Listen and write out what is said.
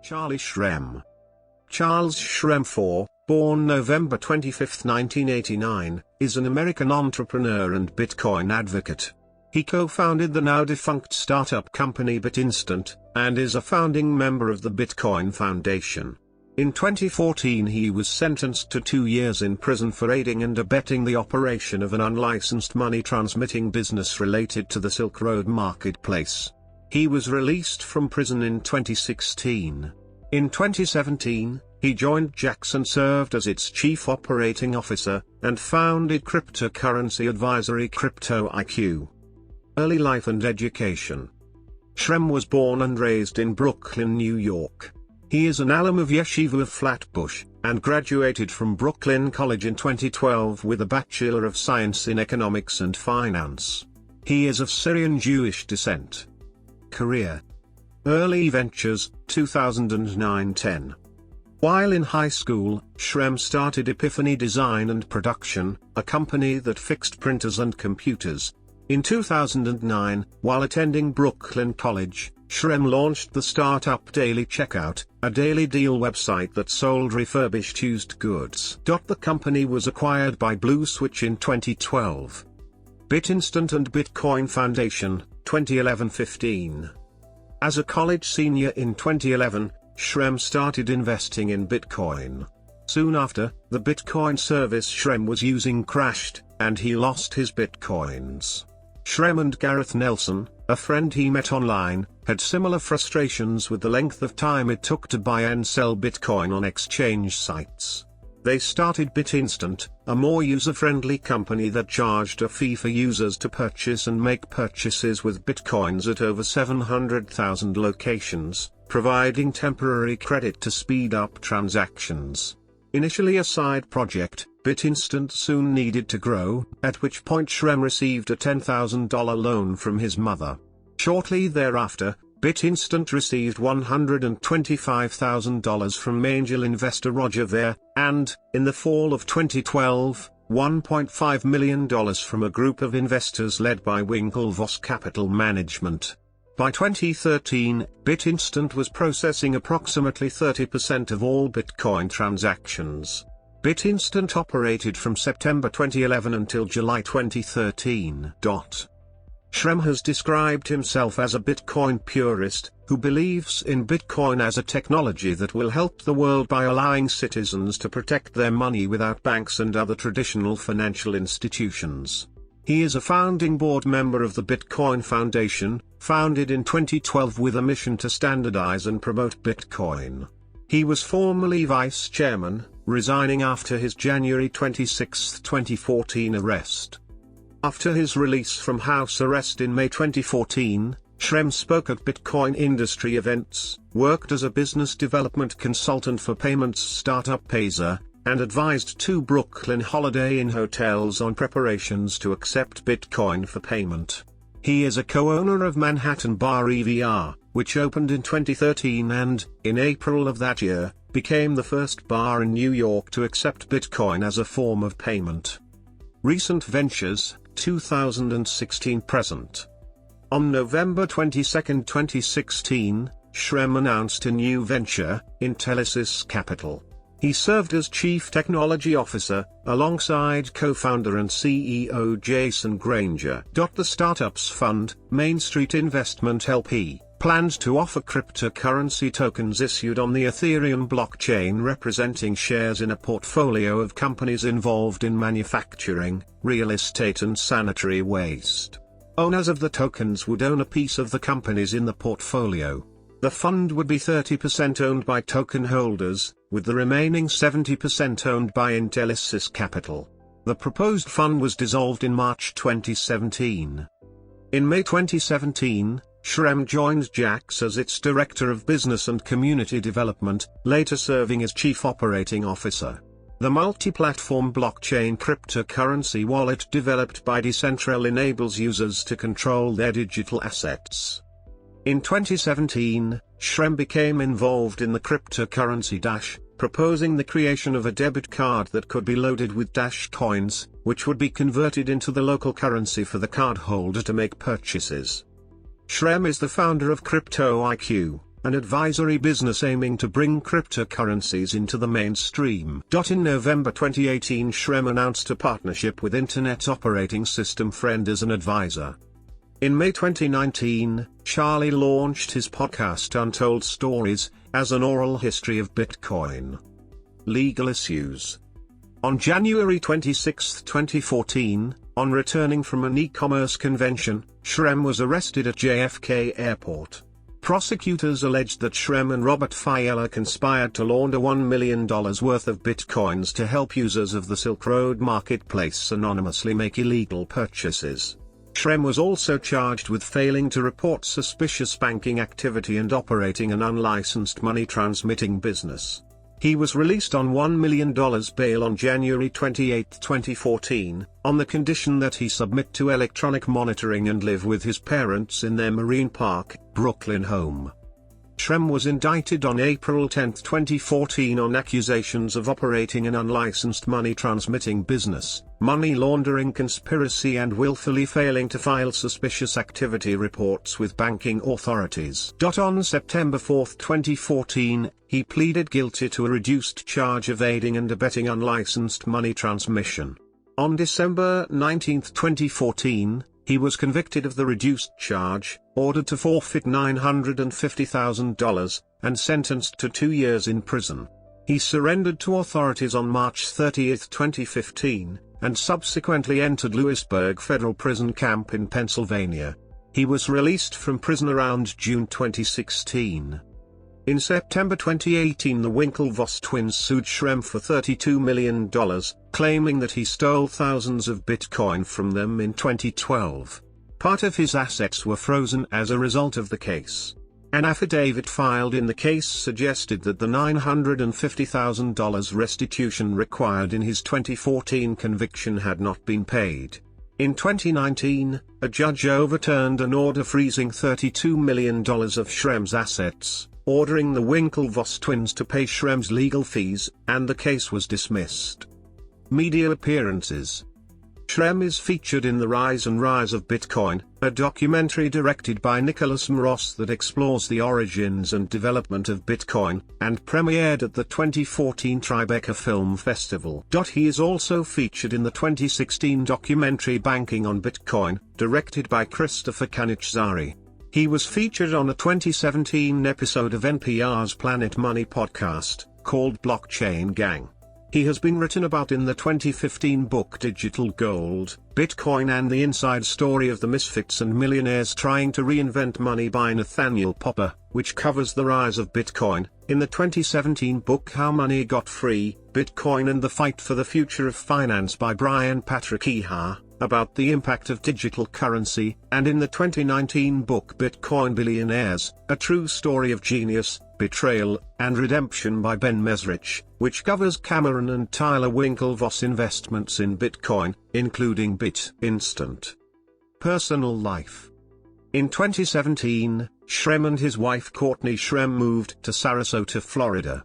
Charlie Shrem. Charles Shrem IV, born November 25, 1989, is an American entrepreneur and Bitcoin advocate. He co-founded the now-defunct startup company BitInstant, and is a founding member of the Bitcoin Foundation. In 2014 he was sentenced to 2 years in prison for aiding and abetting the operation of an unlicensed money-transmitting business related to the Silk Road marketplace. He was released from prison in 2016. In 2017, he joined Jaxx and served as its chief operating officer, and founded cryptocurrency advisory CryptoIQ. Early life and education. Shrem was born and raised in Brooklyn, New York. He is an alum of Yeshiva of Flatbush, and graduated from Brooklyn College in 2012 with a Bachelor of Science in Economics and Finance. He is of Syrian Jewish descent. Career. Early ventures, 2009-10. While in high school, Shrem started Epiphany Design and Production, a company that fixed printers and computers. In 2009, while attending Brooklyn College, Shrem launched the startup Daily Checkout, a daily deal website that sold refurbished used goods. The company was acquired by Blue Switch in 2012. BitInstant and Bitcoin Foundation, 2011-15. As a college senior in 2011, Shrem started investing in Bitcoin. Soon after, the Bitcoin service Shrem was using crashed, and he lost his Bitcoins. Shrem and Gareth Nelson, a friend he met online, had similar frustrations with the length of time it took to buy and sell Bitcoin on exchange sites. They started BitInstant, a more user-friendly company that charged a fee for users to purchase and make purchases with Bitcoins at over 700,000 locations, providing temporary credit to speed up transactions. Initially a side project, BitInstant soon needed to grow, at which point Shrem received a $10,000 loan from his mother. Shortly thereafter, BitInstant received $125,000 from angel investor Roger Ver, and, in the fall of 2012, $1.5 million from a group of investors led by Winklevoss Capital Management. By 2013, BitInstant was processing approximately 30% of all Bitcoin transactions. BitInstant operated from September 2011 until July 2013. Shrem has described himself as a Bitcoin purist, who believes in Bitcoin as a technology that will help the world by allowing citizens to protect their money without banks and other traditional financial institutions. He is a founding board member of the Bitcoin Foundation, founded in 2012 with a mission to standardize and promote Bitcoin. He was formerly vice chairman, resigning after his January 26, 2014 arrest. After his release from house arrest in May 2014, Shrem spoke at Bitcoin industry events, worked as a business development consultant for payments startup Pazer, and advised 2 Brooklyn Holiday Inn hotels on preparations to accept Bitcoin for payment. He is a co-owner of Manhattan Bar Replica, which opened in 2013 and, in April of that year, became the first bar in New York to accept Bitcoin as a form of payment. Recent ventures, 2016-present. On November 22, 2016, Shrem announced a new venture, Intellisys Capital. He served as Chief Technology Officer, alongside co-founder and CEO Jason Granger. The startup's fund, Main Street Investment LP, plans to offer cryptocurrency tokens issued on the Ethereum blockchain representing shares in a portfolio of companies involved in manufacturing, real estate and sanitary waste. Owners of the tokens would own a piece of the companies in the portfolio. The fund would be 30% owned by token holders, with the remaining 70% owned by Intellisys Capital. The proposed fund was dissolved in March 2017. In May 2017, Shrem joined Jaxx as its Director of Business and Community Development, later serving as Chief Operating Officer. The multi-platform blockchain cryptocurrency wallet developed by Decentral enables users to control their digital assets. In 2017, Shrem became involved in the cryptocurrency Dash, proposing the creation of a debit card that could be loaded with Dash coins, which would be converted into the local currency for the cardholder to make purchases. Shrem is the founder of CryptoIQ, an advisory business aiming to bring cryptocurrencies into the mainstream. In November 2018, Shrem announced a partnership with Internet operating system Friend as an advisor. In May 2019, Charlie launched his podcast Untold Stories, as an oral history of Bitcoin. Legal issues. On January 26, 2014, on returning from an e-commerce convention, Shrem was arrested at JFK Airport. Prosecutors alleged that Shrem and Robert Fiella conspired to launder $1 million worth of bitcoins to help users of the Silk Road marketplace anonymously make illegal purchases. Shrem was also charged with failing to report suspicious banking activity and operating an unlicensed money transmitting business. He was released on $1 million bail on January 28, 2014, on the condition that he submit to electronic monitoring and live with his parents in their Marine Park, Brooklyn home. Shrem was indicted on April 10, 2014 on accusations of operating an unlicensed money transmitting business, money laundering conspiracy and willfully failing to file suspicious activity reports with banking authorities. On September 4, 2014, he pleaded guilty to a reduced charge of aiding and abetting unlicensed money transmission. On December 19, 2014, he was convicted of the reduced charge, ordered to forfeit $950,000, and sentenced to 2 years in prison. He surrendered to authorities on March 30, 2015, and subsequently entered Lewisburg Federal Prison Camp in Pennsylvania. He was released from prison around June 2016. In September 2018, the Winklevoss twins sued Shrem for $32 million, claiming that he stole thousands of Bitcoin from them in 2012. Part of his assets were frozen as a result of the case. An affidavit filed in the case suggested that the $950,000 restitution required in his 2014 conviction had not been paid. In 2019, a judge overturned an order freezing $32 million of Shrem's assets, ordering the Winklevoss twins to pay Shrem's legal fees, and the case was dismissed. Media appearances. Shrem is featured in The Rise and Rise of Bitcoin, a documentary directed by Nicholas Mross that explores the origins and development of Bitcoin, and premiered at the 2014 Tribeca Film Festival. He is also featured in the 2016 documentary Banking on Bitcoin, directed by Christopher Kanichzari. He was featured on a 2017 episode of NPR's Planet Money podcast, called Blockchain Gang. He has been written about in the 2015 book Digital Gold, Bitcoin and the Inside Story of the Misfits and Millionaires Trying to Reinvent Money by Nathaniel Popper, which covers the rise of Bitcoin, in the 2017 book How Money Got Free, Bitcoin and the Fight for the Future of Finance by Brian Patrick Eha, about the impact of digital currency, and in the 2019 book Bitcoin Billionaires, A True Story of Genius, Betrayal, and Redemption by Ben Mesrich, which covers Cameron and Tyler Winklevoss investments in Bitcoin, including BitInstant. Personal life. In 2017, Shrem and his wife Courtney Shrem moved to Sarasota, Florida.